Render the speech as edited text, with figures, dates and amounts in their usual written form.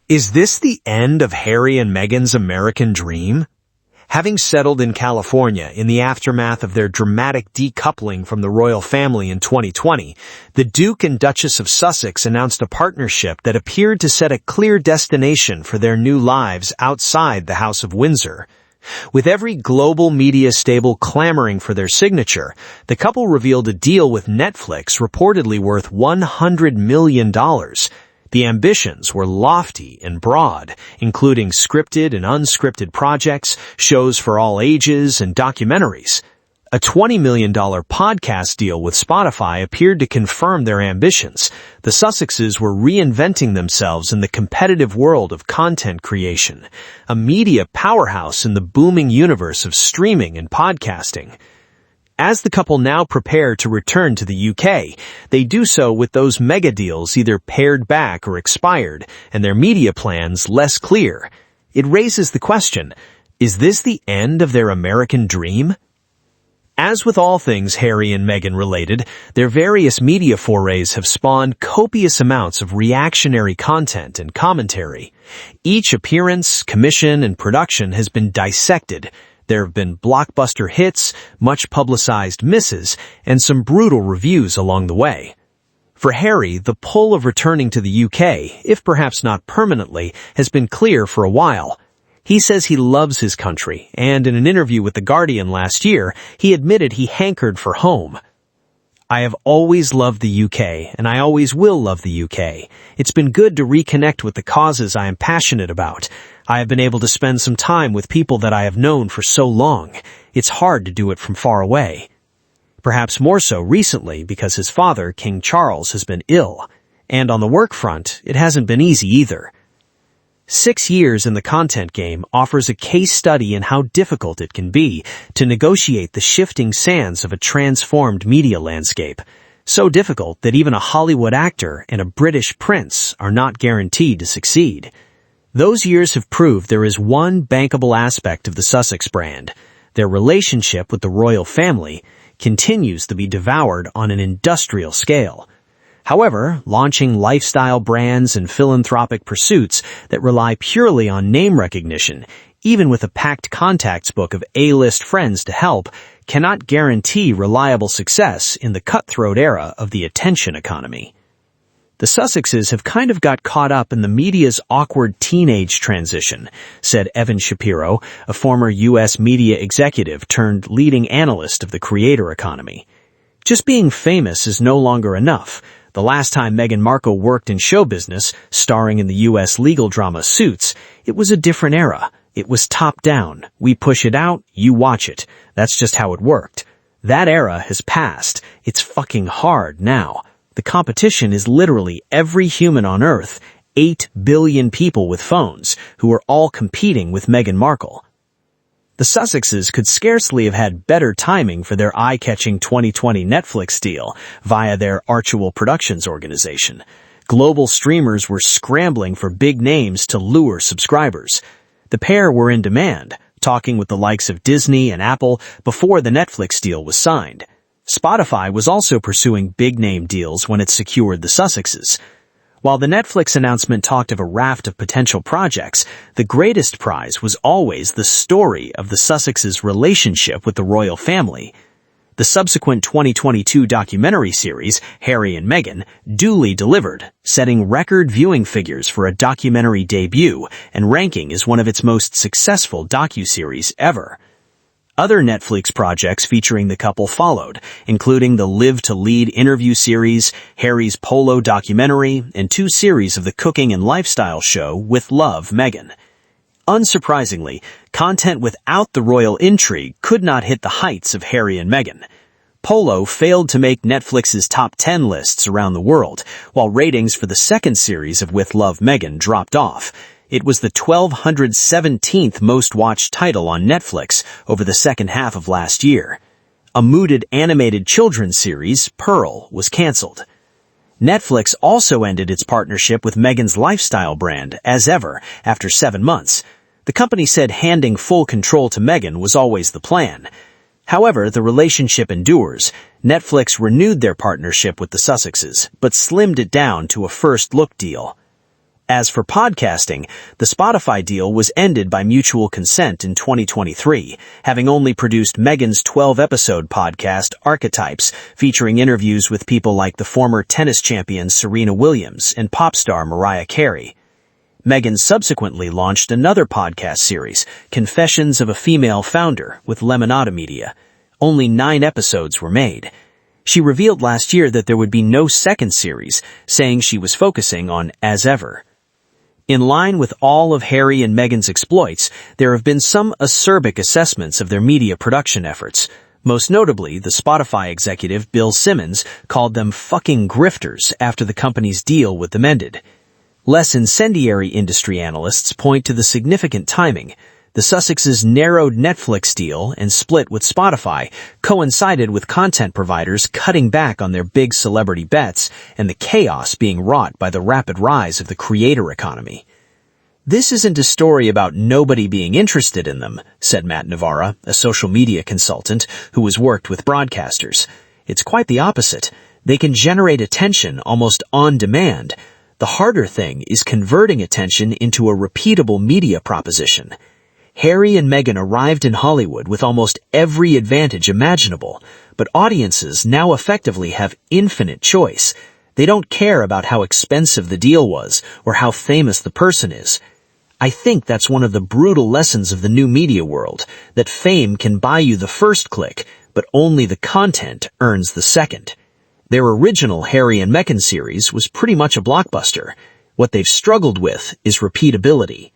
Is this the end of Harry and Meghan's American dream? Having settled in California in the aftermath of their dramatic decoupling from the royal family in 2020, the Duke and Duchess of Sussex announced a partnership that appeared to set a clear destination for their new lives outside the House of Windsor. With every global media stable clamoring for their signature, the couple revealed a deal with Netflix reportedly worth $100 million. The ambitions were lofty and broad, including scripted and unscripted projects, shows for all ages, and documentaries. A $20 million podcast deal with Spotify appeared to confirm their ambitions. The Sussexes were reinventing themselves in the competitive world of content creation, a media powerhouse in the booming universe of streaming and podcasting. As the couple now prepare to return to the UK, they do so with those mega deals either pared back or expired, and their media plans less clear. It raises the question, is this the end of their American dream? As with all things Harry and Meghan related, their various media forays have spawned copious amounts of reactionary content and commentary. Each appearance, commission, and production has been dissected. There have been blockbuster hits, much publicized misses, and some brutal reviews along the way. For Harry, the pull of returning to the UK, if perhaps not permanently, has been clear for a while. He says he loves his country, and in an interview with The Guardian last year, he admitted he hankered for home. "I have always loved the UK, and I always will love the UK. It's been good to reconnect with the causes I am passionate about. I have been able to spend some time with people that I have known for so long. It's hard to do it from far away." Perhaps more so recently because his father, King Charles, has been ill. And on the work front, it hasn't been easy either. 6 years in the content game offers a case study in how difficult it can be to negotiate the shifting sands of a transformed media landscape. So difficult that even a Hollywood actor and a British prince are not guaranteed to succeed. Those years have proved there is one bankable aspect of the Sussex brand. Their relationship with the royal family continues to be devoured on an industrial scale. However, launching lifestyle brands and philanthropic pursuits that rely purely on name recognition, even with a packed contacts book of A-list friends to help, cannot guarantee reliable success in the cutthroat era of the attention economy. The Sussexes have kind of got caught up in the media's awkward teenage transition, said Evan Shapiro, a former U.S. media executive turned leading analyst of the creator economy. Just being famous is no longer enough. The last time Meghan Markle worked in show business, starring in the U.S. legal drama Suits, it was a different era. It was top-down. We push it out, you watch it. That's just how it worked. That era has passed. It's fucking hard now. The competition is literally every human on Earth, 8 billion people with phones, who are all competing with Meghan Markle. The Sussexes could scarcely have had better timing for their eye-catching 2020 Netflix deal via their Archewell Productions organization. Global streamers were scrambling for big names to lure subscribers. The pair were in demand, talking with the likes of Disney and Apple before the Netflix deal was signed. Spotify was also pursuing big-name deals when it secured the Sussexes. While the Netflix announcement talked of a raft of potential projects, the greatest prize was always the story of the Sussexes' relationship with the royal family. The subsequent 2022 documentary series, Harry and Meghan, duly delivered, setting record viewing figures for a documentary debut and ranking as one of its most successful docuseries ever. Other Netflix projects featuring the couple followed, including the Live to Lead interview series, Harry's polo documentary, and 2 series of the cooking and lifestyle show With Love, Meghan. Unsurprisingly, content without the royal intrigue could not hit the heights of Harry and Meghan. Polo failed to make Netflix's top 10 lists around the world, while ratings for the second series of With Love, Meghan dropped off. It was the 1,217th most-watched title on Netflix over the second half of last year. A mooted animated children's series, Pearl, was canceled. Netflix also ended its partnership with Meghan's lifestyle brand, As Ever, after 7 months. The company said handing full control to Meghan was always the plan. However, the relationship endures. Netflix renewed their partnership with the Sussexes, but slimmed it down to a first-look deal. As for podcasting, the Spotify deal was ended by mutual consent in 2023, having only produced Meghan's 12-episode podcast, Archetypes, featuring interviews with people like the former tennis champion Serena Williams and pop star Mariah Carey. Meghan subsequently launched another podcast series, Confessions of a Female Founder, with Lemonada Media. Only 9 episodes were made. She revealed last year that there would be no second series, saying she was focusing on As Ever. In line with all of Harry and Meghan's exploits, there have been some acerbic assessments of their media production efforts. Most notably, the Spotify executive Bill Simmons called them fucking grifters after the company's deal with them ended. Less incendiary industry analysts point to the significant timing. The Sussexes' narrowed Netflix deal and split with Spotify coincided with content providers cutting back on their big celebrity bets and the chaos being wrought by the rapid rise of the creator economy. "This isn't a story about nobody being interested in them," said Matt Navarra, a social media consultant who has worked with broadcasters. "It's quite the opposite. They can generate attention almost on demand. The harder thing is converting attention into a repeatable media proposition." Harry and Meghan arrived in Hollywood with almost every advantage imaginable, but audiences now effectively have infinite choice. They don't care about how expensive the deal was or how famous the person is. I think that's one of the brutal lessons of the new media world, that fame can buy you the first click, but only the content earns the second. Their original Harry and Meghan series was pretty much a blockbuster. What they've struggled with is repeatability.